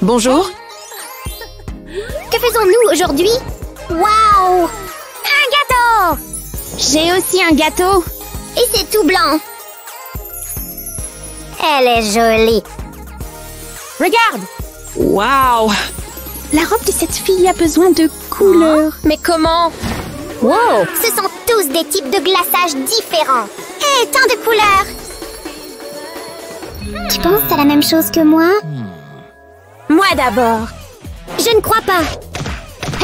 Bonjour. Que faisons-nous aujourd'hui? Waouh! Un gâteau! J'ai aussi un gâteau. Et c'est tout blanc. Elle est jolie. Regarde! Waouh! La robe de cette fille a besoin de couleurs. Mais comment? Wow! Ce sont tous des types de glaçage différents. Et tant de couleurs! Tu penses à la même chose que moi? Moi d'abord. Je ne crois pas.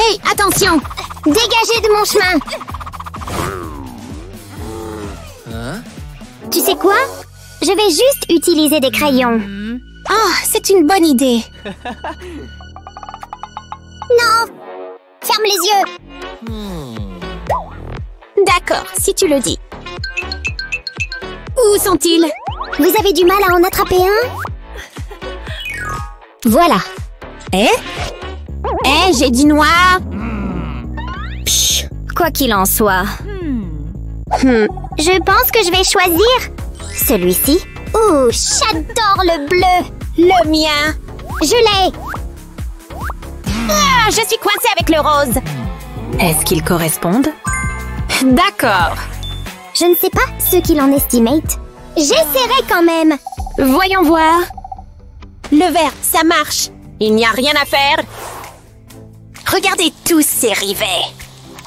Hey, attention! Dégagez de mon chemin! Tu sais quoi? Je vais juste utiliser des crayons. Ah, c'est une bonne idée. Non! Ferme les yeux! D'accord, si tu le dis. Où sont-ils? Vous avez du mal à en attraper un? Voilà. J'ai du noir. Psh, quoi qu'il en soit. Je pense que je vais choisir celui-ci. Oh, j'adore le bleu. Le mien. Je l'ai. Ah, je suis coincée avec le rose. Est-ce qu'ils correspondent? D'accord. Je ne sais pas ce qu'il en estimate. J'essaierai quand même. Voyons voir. Le vert, ça marche. Il n'y a rien à faire. Regardez tous ces rivets.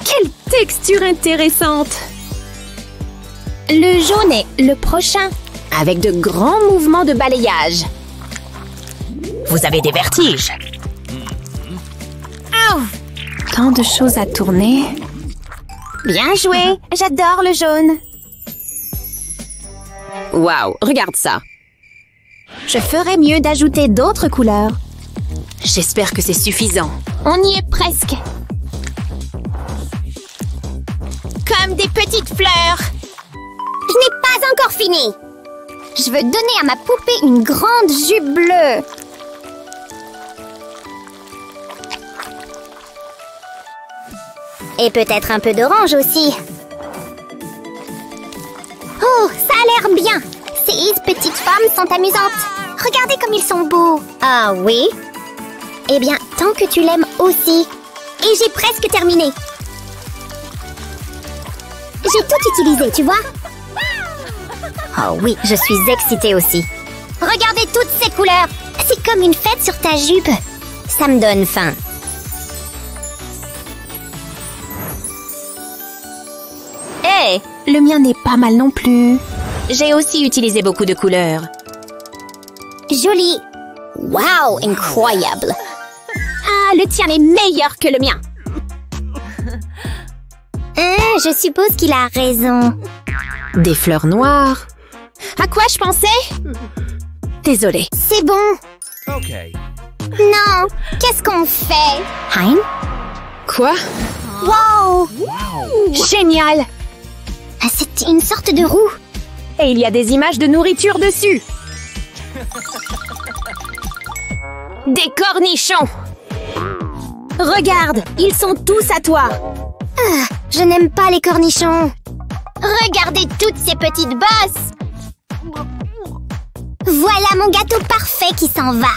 Quelle texture intéressante. Le jaune est le prochain, avec de grands mouvements de balayage. Vous avez des vertiges. Oh, tant de choses à tourner. Bien joué, j'adore le jaune. Waouh, regarde ça. Je ferais mieux d'ajouter d'autres couleurs. J'espère que c'est suffisant. On y est presque. Comme des petites fleurs. Je n'ai pas encore fini. Je veux donner à ma poupée une grande jupe bleue. Et peut-être un peu d'orange aussi. Oh, ça a l'air bien. Ces petites femmes sont amusantes. Regardez comme ils sont beaux. Ah oui? Eh bien, tant que tu l'aimes aussi. Et j'ai presque terminé. J'ai tout utilisé, tu vois? Oh oui, je suis excitée aussi. Regardez toutes ces couleurs. C'est comme une fête sur ta jupe. Ça me donne faim. Le mien n'est pas mal non plus. J'ai aussi utilisé beaucoup de couleurs. Joli. Wow, incroyable. Ah, le tien est meilleur que le mien. Je suppose qu'il a raison. Des fleurs noires. À quoi je pensais? Désolée. C'est bon. Ok. Non, qu'est-ce qu'on fait? Hein? Quoi? Wow! Génial! Ah, c'est une sorte de roue. Et il y a des images de nourriture dessus. Des cornichons. Regarde, ils sont tous à toi. Ah, je n'aime pas les cornichons. Regardez toutes ces petites bosses. Voilà mon gâteau parfait qui s'en va.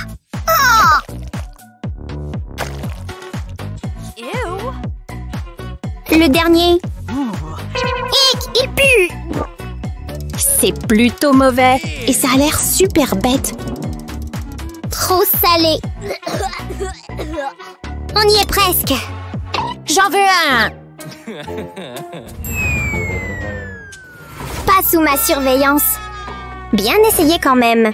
Oh! Le dernier. Hic, il pue. C'est plutôt mauvais. Et ça a l'air super bête. Trop salé. On y est presque. J'en veux un. Pas sous ma surveillance. Bien essayé quand même.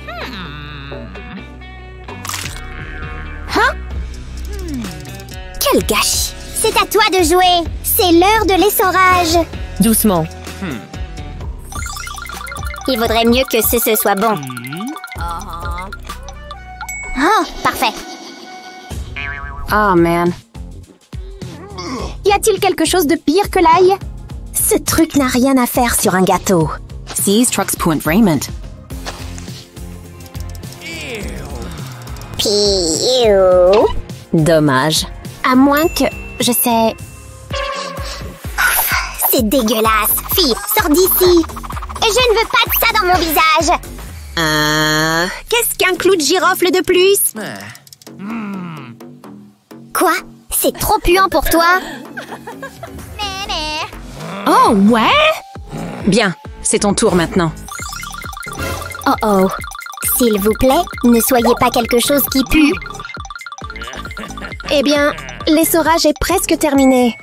Hein? Quel gâchis. C'est à toi de jouer. C'est l'heure de l'essorage. Doucement. Il vaudrait mieux que ce soit bon. Oh, parfait. Oh, man. Y a-t-il quelque chose de pire que l'ail? Ce truc n'a rien à faire sur un gâteau. These trucks point raiment. Piou. Dommage. À moins que... Je sais... C'est dégueulasse. Fille, sors d'ici. Je ne veux pas de ça dans mon visage. Qu'est-ce qu'un clou de girofle de plus? Quoi? C'est trop puant pour toi? Oh, ouais? Bien, c'est ton tour maintenant. Oh oh. S'il vous plaît, ne soyez pas quelque chose qui pue. Eh bien, l'essorage est presque terminé.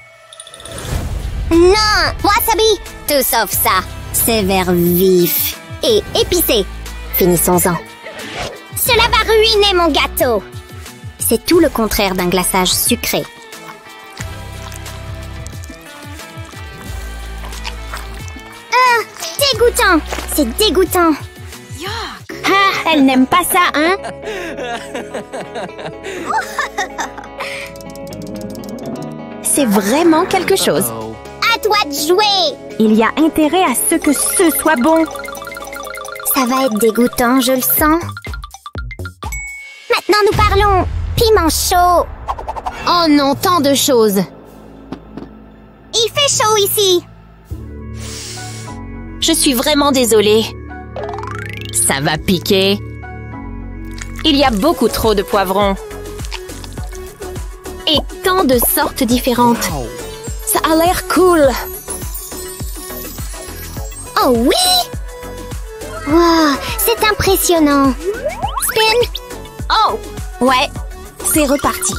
Non! Wasabi! Tout sauf ça. Sévère vif. Et épicé. Finissons-en. Cela va ruiner mon gâteau. C'est tout le contraire d'un glaçage sucré. Ah! Dégoûtant! C'est dégoûtant. Ah, elle n'aime pas ça, hein? C'est vraiment quelque chose. À toi de jouer! Il y a intérêt à ce que ce soit bon. Ça va être dégoûtant, je le sens. Maintenant, nous parlons piment chaud. Oh non, tant de choses. Il fait chaud ici. Je suis vraiment désolée. Ça va piquer. Il y a beaucoup trop de poivrons. Et tant de sortes différentes. Ça a l'air cool. Oh oui! Wow, c'est impressionnant. Spin! Oh, ouais, c'est reparti.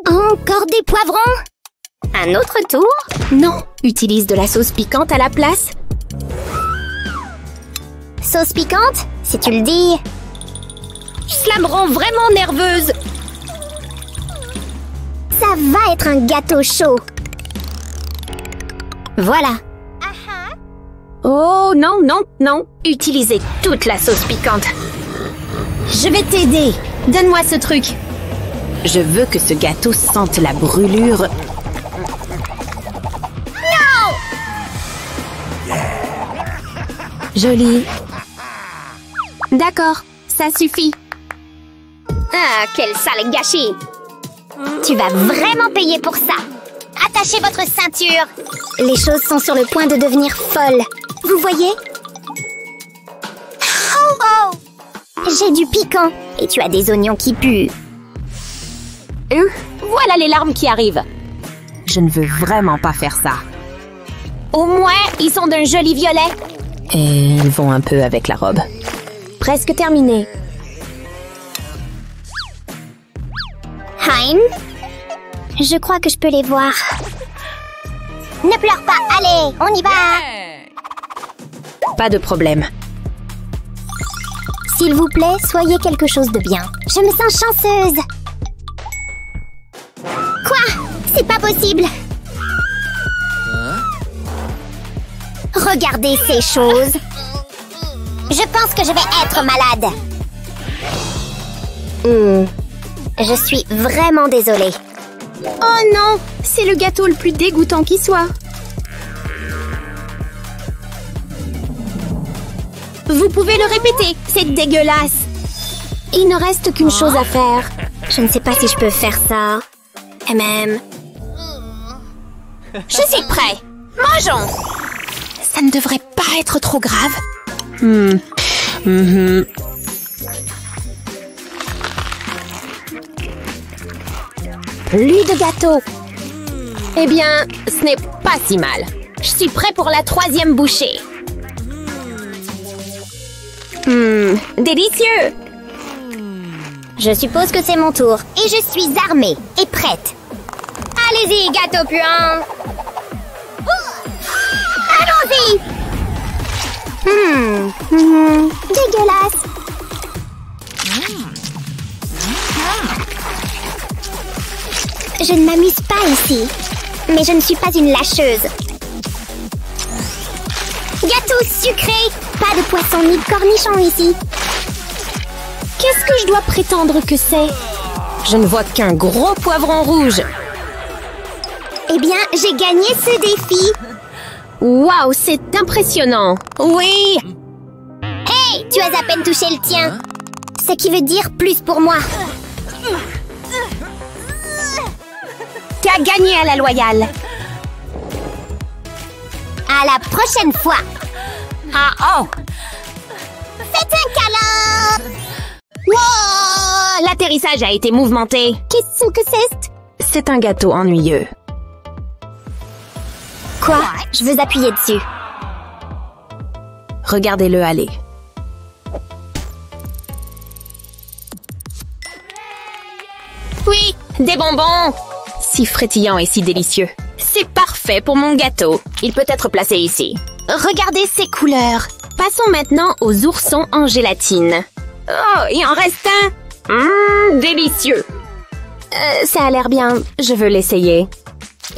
Encore des poivrons? Un autre tour? Non, utilise de la sauce piquante à la place. Sauce piquante? Si tu le dis. Cela me rend vraiment nerveuse. Ça va être un gâteau chaud. Voilà. Oh non, non, non. Utilisez toute la sauce piquante. Je vais t'aider. Donne-moi ce truc. Je veux que ce gâteau sente la brûlure. Non! Joli. D'accord, ça suffit. Ah, quel sale gâchis! Tu vas vraiment payer pour ça. Attachez votre ceinture. Les choses sont sur le point de devenir folles. Vous voyez? Oh oh! J'ai du piquant et tu as des oignons qui puent. Voilà les larmes qui arrivent. Je ne veux vraiment pas faire ça. Au moins, ils sont d'un joli violet. Et ils vont un peu avec la robe. Presque terminé. Hein? Je crois que je peux les voir. Ne pleure pas, allez, on y va! Pas de problème. S'il vous plaît, soyez quelque chose de bien. Je me sens chanceuse. Quoi? C'est pas possible. Regardez ces choses. Je pense que je vais être malade. Je suis vraiment désolée. Oh non, c'est le gâteau le plus dégoûtant qui soit. Vous pouvez le répéter, c'est dégueulasse. Il ne reste qu'une chose à faire. Je ne sais pas si je peux faire ça. Et même... Je suis prêt. Mangeons. Ça ne devrait pas être trop grave. Plus de gâteau. Eh bien, ce n'est pas si mal. Je suis prêt pour la 3e bouchée. Délicieux. Je suppose que c'est mon tour. Et je suis armée et prête. Allez-y, gâteau puant. Allons-y. Dégueulasse. Je ne m'amuse pas ici. Mais je ne suis pas une lâcheuse. Gâteau sucré. Pas de poisson ni de cornichon ici. Qu'est-ce que je dois prétendre que c'est? Je ne vois qu'un gros poivron rouge. Eh bien, j'ai gagné ce défi. Waouh, c'est impressionnant. Oui. Hey, tu as à peine touché le tien. Ce qui veut dire plus pour moi. Tu as gagné à la loyale. À la prochaine fois. Ah oh. Faites un câlin. Wow, l'atterrissage L'atterrissage a été mouvementé. Qu'est-ce que c'est? C'est un gâteau ennuyeux. Quoi? Je veux appuyer dessus. Regardez-le aller. Oui, des bonbons. Si frétillant et si délicieux. C'est parfait pour mon gâteau. Il peut être placé ici. Regardez ces couleurs. Passons maintenant aux oursons en gélatine. Oh, il en reste un. Délicieux. Ça a l'air bien. Je veux l'essayer.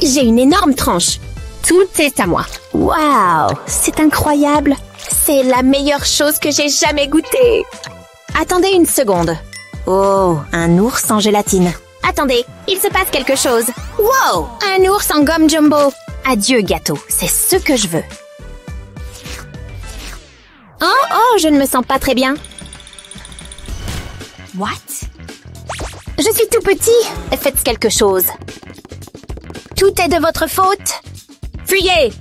J'ai une énorme tranche. Tout est à moi. Waouh, c'est incroyable. C'est la meilleure chose que j'ai jamais goûtée. Attendez une seconde. Oh, un ours en gélatine. Attendez, il se passe quelque chose. Wow, un ours en gomme jumbo. Adieu gâteau, c'est ce que je veux. Oh, je ne me sens pas très bien. What? Je suis tout petit. Faites quelque chose. Tout est de votre faute. Fuyez!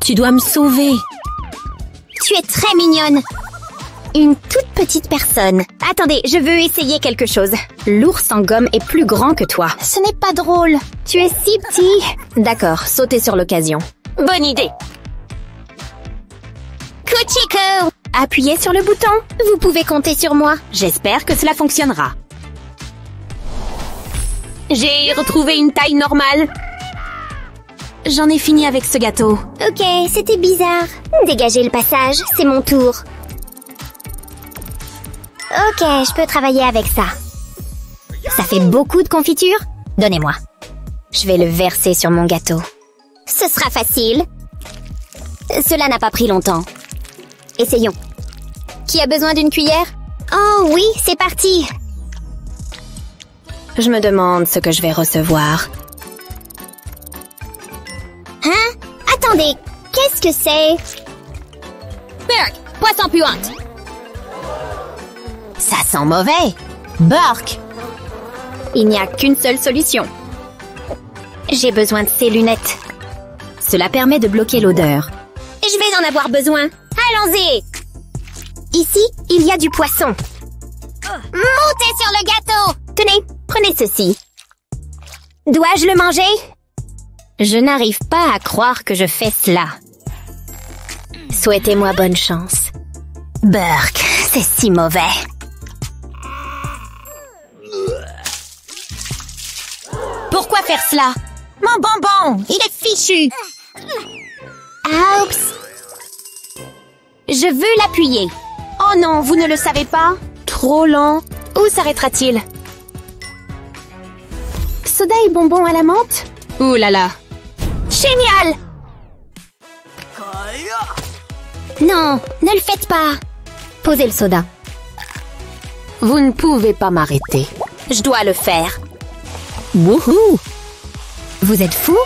Tu dois me sauver. Tu es très mignonne. Une toute petite personne. Attendez, je veux essayer quelque chose. L'ours en gomme est plus grand que toi. Ce n'est pas drôle. Tu es si petit. D'accord, sautez sur l'occasion. Bonne idée. Kuchiko! Appuyez sur le bouton. Vous pouvez compter sur moi. J'espère que cela fonctionnera. J'ai retrouvé une taille normale. J'en ai fini avec ce gâteau. Ok, c'était bizarre. Dégagez le passage, c'est mon tour. Ok, je peux travailler avec ça. Ça fait beaucoup de confiture? Donnez-moi. Je vais le verser sur mon gâteau. Ce sera facile. Cela n'a pas pris longtemps. Essayons. Qui a besoin d'une cuillère? Oh oui, c'est parti. Je me demande ce que je vais recevoir. Hein? Attendez, qu'est-ce que c'est? Burk, poisson puante. Ça sent mauvais. Burk. Il n'y a qu'une seule solution. J'ai besoin de ces lunettes. Cela permet de bloquer l'odeur. Je vais en avoir besoin. Allons-y. Ici, il y a du poisson. Montez sur le gâteau. Tenez, prenez ceci. Dois-je le manger? Je n'arrive pas à croire que je fais cela. Souhaitez-moi bonne chance. Burk, c'est si mauvais. Pourquoi faire cela? Mon bonbon, il est fichu. Oups. Je veux l'appuyer. Oh non, vous ne le savez pas? Trop lent. Où s'arrêtera-t-il? Soda et bonbons à la menthe? Ouh là là. Génial! Non, ne le faites pas. Posez le soda. Vous ne pouvez pas m'arrêter. Je dois le faire. Wouhou! Vous êtes fou?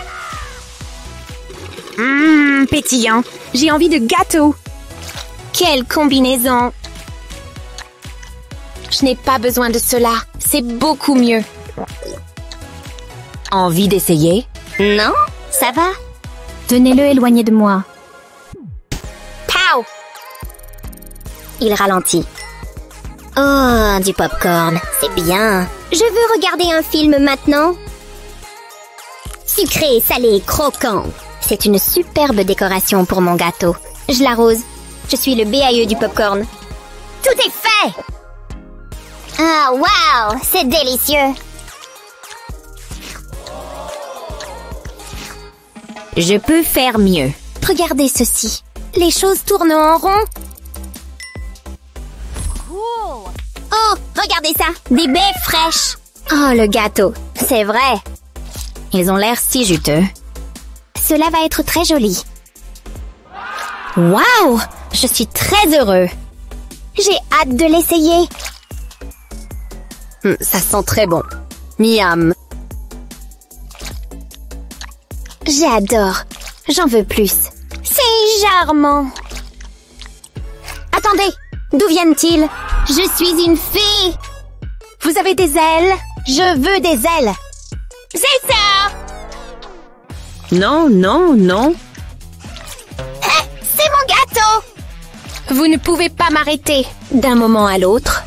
Pétillant. J'ai envie de gâteau. Quelle combinaison! Je n'ai pas besoin de cela. C'est beaucoup mieux. Envie d'essayer? Non, ça va. Tenez-le éloigné de moi. Pow! Il ralentit. Oh, du popcorn, c'est bien. Je veux regarder un film maintenant. Sucré, salé, croquant. C'est une superbe décoration pour mon gâteau. Je l'arrose. Je suis le BAE du popcorn. Tout est fait! Ah, waouh, c'est délicieux. Je peux faire mieux. Regardez ceci. Les choses tournent en rond. Oh, regardez ça. Des baies fraîches. Oh, le gâteau. C'est vrai. Ils ont l'air si juteux. Cela va être très joli. Waouh! Je suis très heureux. J'ai hâte de l'essayer. Ça sent très bon. Miam. J'adore. J'en veux plus. C'est charmant. Attendez, d'où viennent-ils? Je suis une fée. Vous avez des ailes? Je veux des ailes. C'est ça. Non, non, non. C'est mon gâteau. Vous ne pouvez pas m'arrêter d'un moment à l'autre.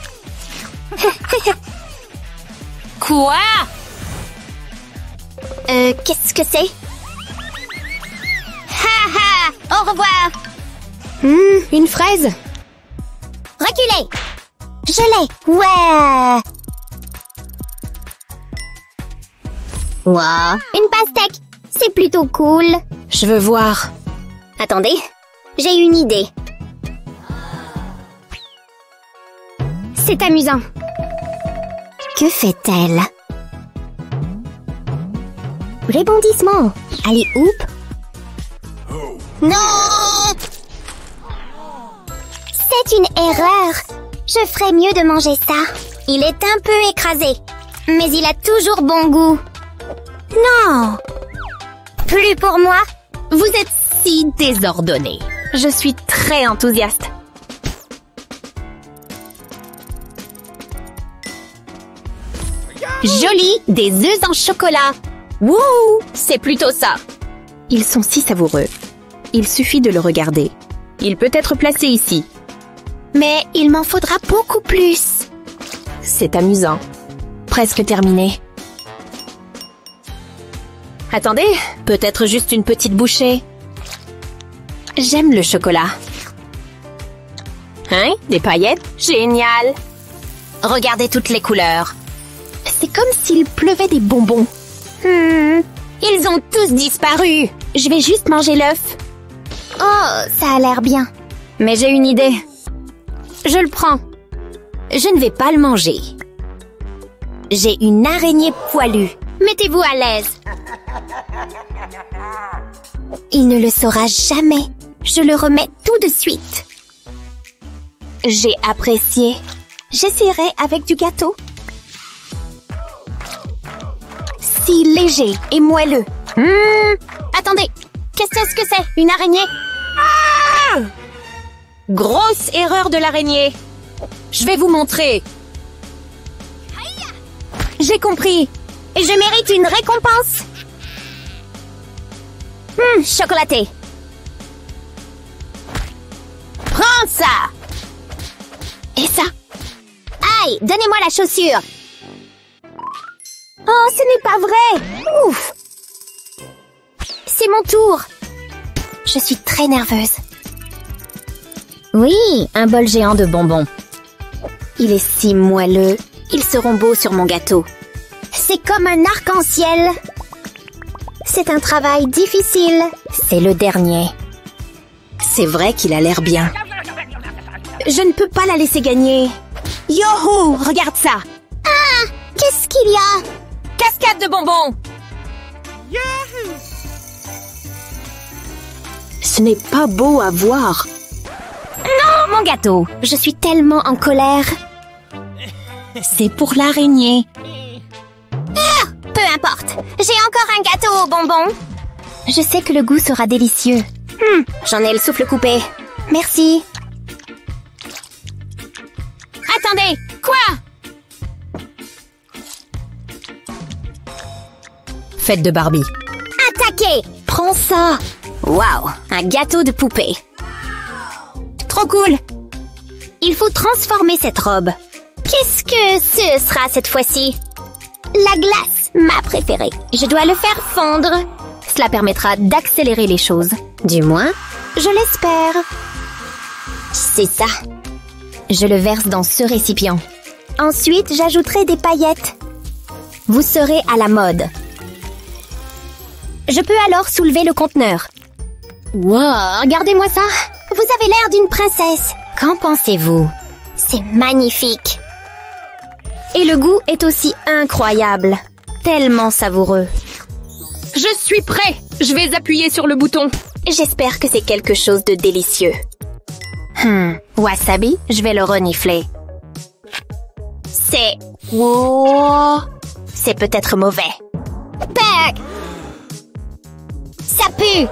Quoi? Qu'est-ce que c'est? Ha ha! Au revoir! Une fraise. Reculez! Je l'ai! Ouais! Wow! Une pastèque! C'est plutôt cool! Je veux voir. Attendez, j'ai une idée. C'est amusant. Que fait-elle? Rebondissement. Allez, oup. Non! C'est une erreur. Je ferais mieux de manger ça. Il est un peu écrasé, mais il a toujours bon goût. Non! Plus pour moi. Vous êtes si désordonné. Je suis très enthousiaste. Joli, des œufs en chocolat. Wouh, c'est plutôt ça. Ils sont si savoureux. Il suffit de le regarder. Il peut être placé ici. Mais il m'en faudra beaucoup plus. C'est amusant. Presque terminé. Attendez, peut-être juste une petite bouchée. J'aime le chocolat. Hein? Des paillettes? Génial! Regardez toutes les couleurs. C'est comme s'il pleuvait des bonbons. Ils ont tous disparu. Je vais juste manger l'œuf. Oh, ça a l'air bien. Mais j'ai une idée. Je le prends. Je ne vais pas le manger. J'ai une araignée poilue. Mettez-vous à l'aise. Il ne le saura jamais. Je le remets tout de suite. J'ai apprécié. J'essaierai avec du gâteau. Si léger et moelleux. Attendez, qu'est-ce que c'est? Une araignée? Ah! Grosse erreur de l'araignée. Je vais vous montrer. J'ai compris. Et je mérite une récompense. Chocolaté. Prends ça. Et ça? Aïe, donnez-moi la chaussure. Oh, ce n'est pas vrai. Ouf. C'est mon tour. Je suis très nerveuse. Oui, un bol géant de bonbons. Il est si moelleux. Ils seront beaux sur mon gâteau. C'est comme un arc-en-ciel. C'est un travail difficile. C'est le dernier. C'est vrai qu'il a l'air bien. Je ne peux pas la laisser gagner. Yoho, regarde ça. Ah, qu'est-ce qu'il y a? Cascade de bonbons. Ce n'est pas beau à voir. Non, mon gâteau. Je suis tellement en colère. C'est pour l'araignée. Peu importe. J'ai encore un gâteau aux bonbons. Je sais que le goût sera délicieux. J'en ai le souffle coupé. Merci. Attendez, quoi? Fête de Barbie. Attaquez! Prends ça. Waouh, un gâteau de poupée. Trop cool. Il faut transformer cette robe. Qu'est-ce que ce sera cette fois-ci? La glace, ma préférée. Je dois le faire fondre. Cela permettra d'accélérer les choses. Du moins, je l'espère. C'est ça. Je le verse dans ce récipient. Ensuite, j'ajouterai des paillettes. Vous serez à la mode. Je peux alors soulever le conteneur. Wow, regardez-moi ça. Vous avez l'air d'une princesse. Qu'en pensez-vous? C'est magnifique. Et le goût est aussi incroyable. Tellement savoureux. Je suis prêt. Je vais appuyer sur le bouton. J'espère que c'est quelque chose de délicieux. Wasabi, je vais le renifler. C'est... Wow. C'est peut-être mauvais. Peg! Ça pue!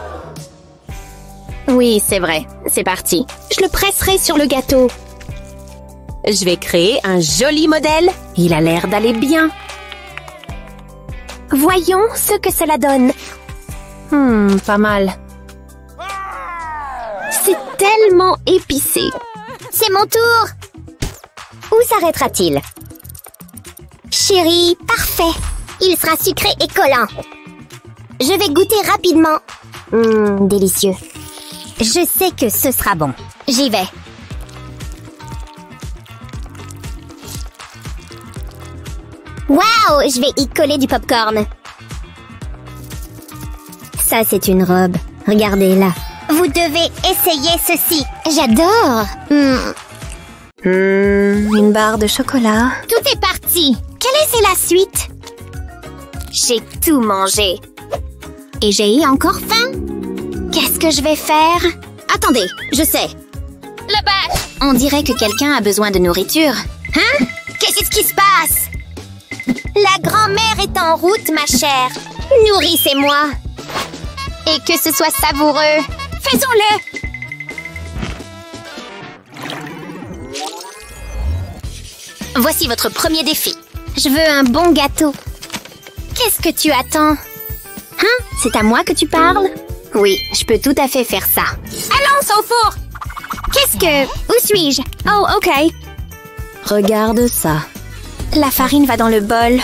Oui, c'est vrai. C'est parti. Je le presserai sur le gâteau. Je vais créer un joli modèle. Il a l'air d'aller bien. Voyons ce que cela donne. Pas mal. C'est tellement épicé. C'est mon tour! Où s'arrêtera-t-il? chérie, parfait. Il sera sucré et collant. Je vais goûter rapidement. Délicieux. Je sais que ce sera bon. J'y vais. Waouh, je vais y coller du popcorn. Ça, c'est une robe. Regardez-la. Vous devez essayer ceci. J'adore. Une barre de chocolat. Tout est parti. Quelle est la suite? J'ai tout mangé. Et j'ai encore faim. Qu'est-ce que je vais faire? Attendez, je sais. Là-bas! On dirait que quelqu'un a besoin de nourriture. Hein? Qu'est-ce qui se passe? La grand-mère est en route, ma chère. Nourrissez-moi. Et que ce soit savoureux. Faisons-le. Voici votre premier défi. Je veux un bon gâteau. Qu'est-ce que tu attends? Hein? C'est à moi que tu parles? Oui, je peux tout à fait faire ça. Allons au four! Qu'est-ce que... Où suis-je? Oh, ok. Regarde ça. La farine va dans le bol.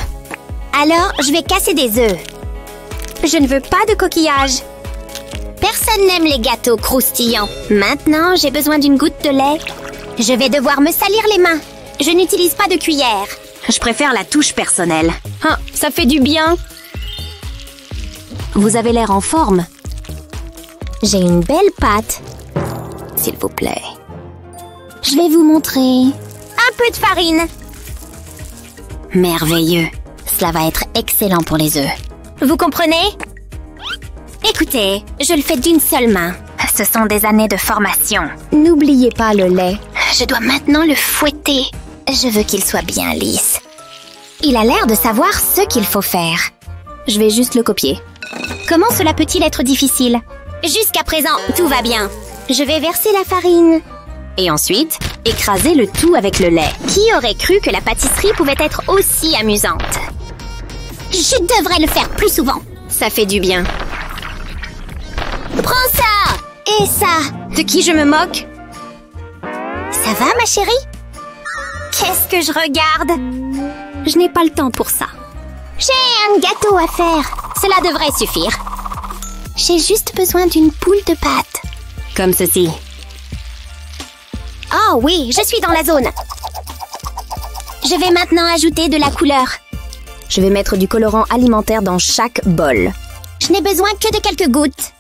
Alors, je vais casser des œufs. Je ne veux pas de coquillages. Personne n'aime les gâteaux croustillants. Maintenant, j'ai besoin d'une goutte de lait. Je vais devoir me salir les mains. Je n'utilise pas de cuillère. Je préfère la touche personnelle. Ah, ça fait du bien. Vous avez l'air en forme. J'ai une belle pâte. S'il vous plaît. Je vais vous montrer. Un peu de farine. Merveilleux. Cela va être excellent pour les œufs. Vous comprenez? Écoutez, je le fais d'une seule main. Ce sont des années de formation. N'oubliez pas le lait. Je dois maintenant le fouetter. Je veux qu'il soit bien lisse. Il a l'air de savoir ce qu'il faut faire. Je vais juste le copier. Comment cela peut-il être difficile? Jusqu'à présent, tout va bien. Je vais verser la farine. Et ensuite, écraser le tout avec le lait. Qui aurait cru que la pâtisserie pouvait être aussi amusante? Je devrais le faire plus souvent. Ça fait du bien. Prends ça! Et ça! De qui je me moque? Ça va, ma chérie? Qu'est-ce que je regarde? Je n'ai pas le temps pour ça. J'ai un gâteau à faire. Cela devrait suffire. J'ai juste besoin d'une poule de pâte. Comme ceci. Oh oui, je suis dans la zone. Je vais maintenant ajouter de la couleur. Je vais mettre du colorant alimentaire dans chaque bol. Je n'ai besoin que de quelques gouttes.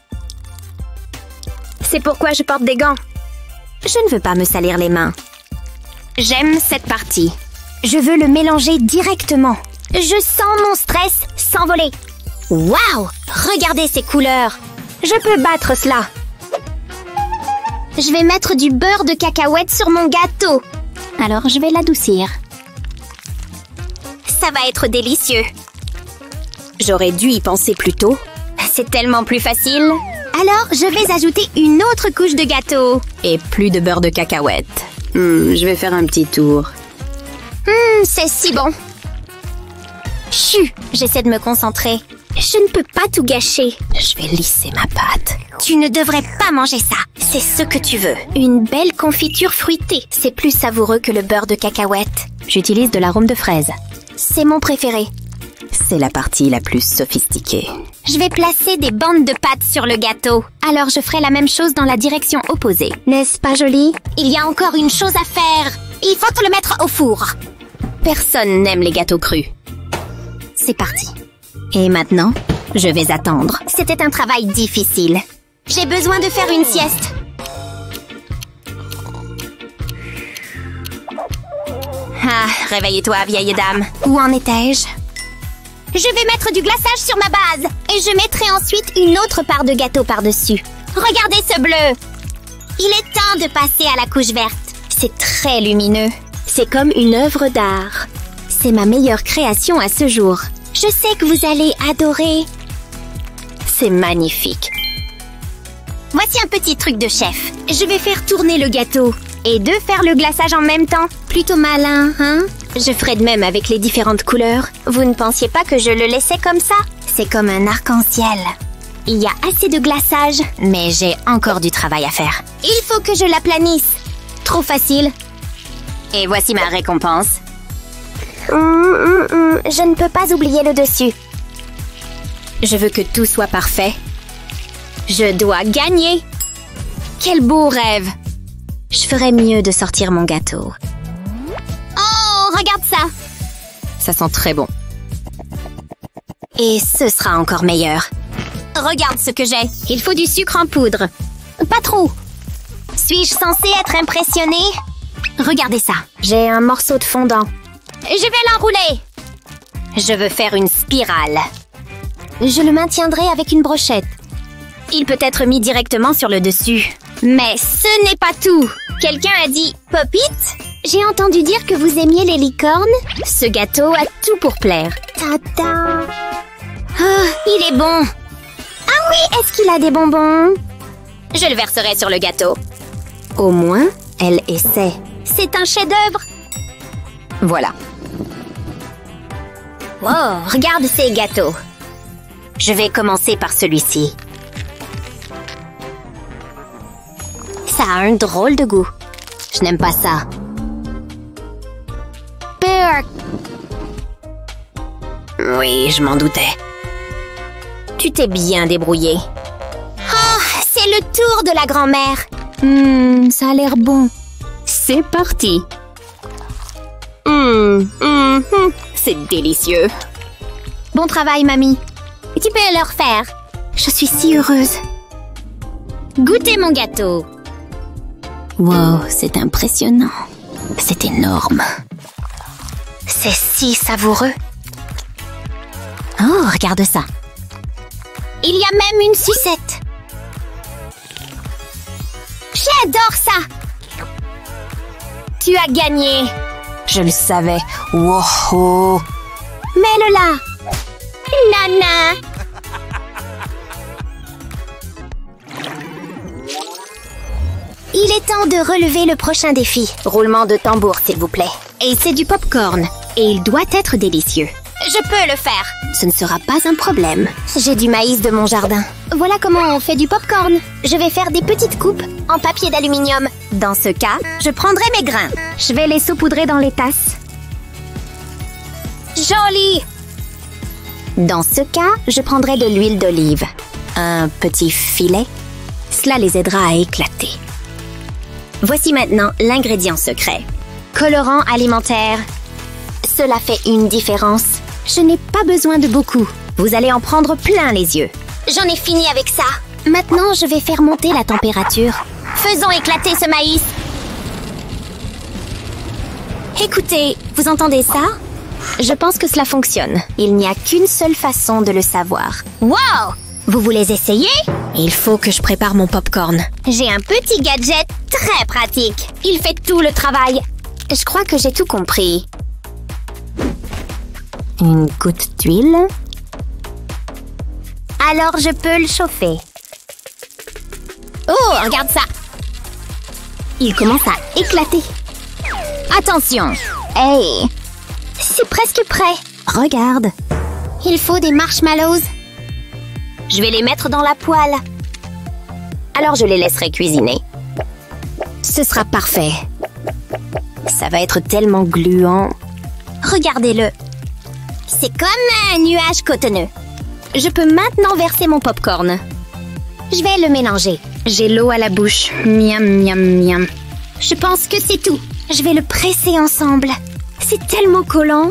C'est pourquoi je porte des gants. Je ne veux pas me salir les mains. J'aime cette partie. Je veux le mélanger directement. Je sens mon stress s'envoler. Waouh! Regardez ces couleurs. Je peux battre cela. Je vais mettre du beurre de cacahuète sur mon gâteau. Alors je vais l'adoucir. Ça va être délicieux. J'aurais dû y penser plus tôt. C'est tellement plus facile. Alors je vais ajouter une autre couche de gâteau. Et plus de beurre de cacahuète. Je vais faire un petit tour. C'est si bon. Chut, j'essaie de me concentrer. Je ne peux pas tout gâcher. Je vais lisser ma pâte. Tu ne devrais pas manger ça. C'est ce que tu veux. Une belle confiture fruitée. C'est plus savoureux que le beurre de cacahuète. J'utilise de l'arôme de fraise. C'est mon préféré. C'est la partie la plus sophistiquée. Je vais placer des bandes de pâte sur le gâteau. Alors je ferai la même chose dans la direction opposée. N'est-ce pas joli? Il y a encore une chose à faire. Il faut le mettre au four. Personne n'aime les gâteaux crus. C'est parti. Et maintenant, je vais attendre. C'était un travail difficile. J'ai besoin de faire une sieste. Ah, réveillez-toi, vieille dame. Où en étais-je? Je vais mettre du glaçage sur ma base. Et je mettrai ensuite une autre part de gâteau par-dessus. Regardez ce bleu. Il est temps de passer à la couche verte. C'est très lumineux. C'est comme une œuvre d'art. C'est ma meilleure création à ce jour. Je sais que vous allez adorer. C'est magnifique. Voici un petit truc de chef. Je vais faire tourner le gâteau. Et de faire le glaçage en même temps. Plutôt malin, hein? Je ferai de même avec les différentes couleurs. Vous ne pensiez pas que je le laissais comme ça? C'est comme un arc-en-ciel. Il y a assez de glaçage. Mais j'ai encore du travail à faire. Il faut que je l'aplanisse. Trop facile. Et voici ma récompense. Je ne peux pas oublier le dessus. Je veux que tout soit parfait. Je dois gagner. Quel beau rêve. Je ferais mieux de sortir mon gâteau. Oh, regarde ça. Ça sent très bon. Et ce sera encore meilleur. Regarde ce que j'ai. Il faut du sucre en poudre. Pas trop. Suis-je censée être impressionnée? Regardez ça. J'ai un morceau de fondant. Je vais l'enrouler. Je veux faire une spirale. Je le maintiendrai avec une brochette. Il peut être mis directement sur le dessus. Mais ce n'est pas tout. Quelqu'un a dit « Pop-it » J'ai entendu dire que vous aimiez les licornes. Ce gâteau a tout pour plaire. Tada! Ah, il est bon. Ah oui, est-ce qu'il a des bonbons? Je le verserai sur le gâteau. Au moins, elle essaie. C'est un chef-d'œuvre. Voilà. Wow, regarde ces gâteaux. Je vais commencer par celui-ci. Ça a un drôle de goût. Je n'aime pas ça. Burk. Oui, je m'en doutais. Tu t'es bien débrouillé. Oh, c'est le tour de la grand-mère. Ça a l'air bon. C'est parti. C'est délicieux. Bon travail, mamie. Tu peux le refaire. Je suis si heureuse. Goûtez mon gâteau. Wow, c'est impressionnant. C'est énorme. C'est si savoureux. Oh, regarde ça. Il y a même une sucette. J'adore ça. Tu as gagné. Je le savais. Wow. Mets-le là. Nana. Il est temps de relever le prochain défi. Roulement de tambour, s'il vous plaît. Et c'est du popcorn. Et il doit être délicieux. Je peux le faire. Ce ne sera pas un problème. J'ai du maïs de mon jardin. Voilà comment on fait du popcorn. Je vais faire des petites coupes en papier d'aluminium. Dans ce cas, je prendrai mes grains. Je vais les saupoudrer dans les tasses. Joli! Dans ce cas, je prendrai de l'huile d'olive. Un petit filet. Cela les aidera à éclater. Voici maintenant l'ingrédient secret. Colorant alimentaire. Cela fait une différence. Je n'ai pas besoin de beaucoup. Vous allez en prendre plein les yeux. J'en ai fini avec ça. Maintenant, je vais faire monter la température. Faisons éclater ce maïs. Écoutez, vous entendez ça? Je pense que cela fonctionne. Il n'y a qu'une seule façon de le savoir. Wow! Vous voulez essayer? Il faut que je prépare mon popcorn. J'ai un petit gadget très pratique. Il fait tout le travail. Je crois que j'ai tout compris. Une goutte d'huile. Alors je peux le chauffer. Oh, regarde ça! Il commence à éclater. Attention! Hey! C'est presque prêt. Regarde. Il faut des marshmallows. Je vais les mettre dans la poêle. Alors je les laisserai cuisiner. Ce sera parfait. Ça va être tellement gluant. Regardez-le. C'est comme un nuage cotonneux. Je peux maintenant verser mon popcorn. Je vais le mélanger. J'ai l'eau à la bouche. Miam, miam, miam. Je pense que c'est tout. Je vais le presser ensemble. C'est tellement collant.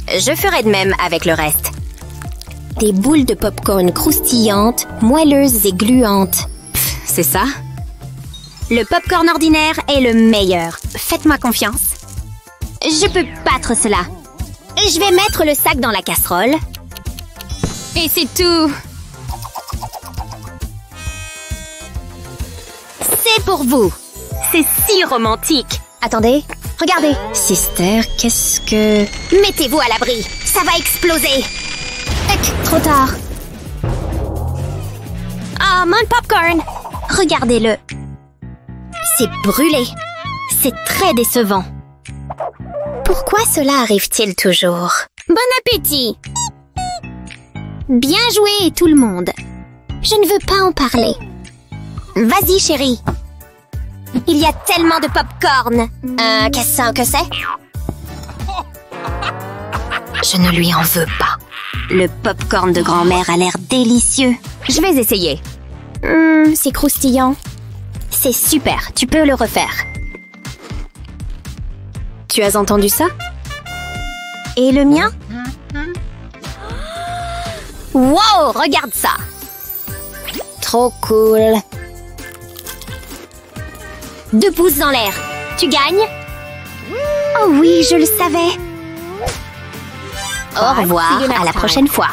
Je ferai de même avec le reste. Des boules de popcorn croustillantes, moelleuses et gluantes. C'est ça? Le popcorn ordinaire est le meilleur. Faites-moi confiance. Je peux battre cela. Je vais mettre le sac dans la casserole. Et c'est tout. C'est pour vous. C'est si romantique. Attendez, regardez. Sister, qu'est-ce que... Mettez-vous à l'abri. Ça va exploser. Trop tard. Ah, mon popcorn. Regardez-le. C'est brûlé. C'est très décevant. Pourquoi cela arrive-t-il toujours? Bon appétit. Bien joué, tout le monde. Je ne veux pas en parler. Vas-y, chérie. Il y a tellement de popcorn. Qu'est-ce que c'est? Je ne lui en veux pas. Le pop-corn de grand-mère a l'air délicieux. Je vais essayer. C'est croustillant. C'est super, tu peux le refaire. Tu as entendu ça? Et le mien? Wow, regarde ça! Trop cool. 2 pouces dans l'air. Tu gagnes? Oh oui, je le savais. Au revoir, à la prochaine fois.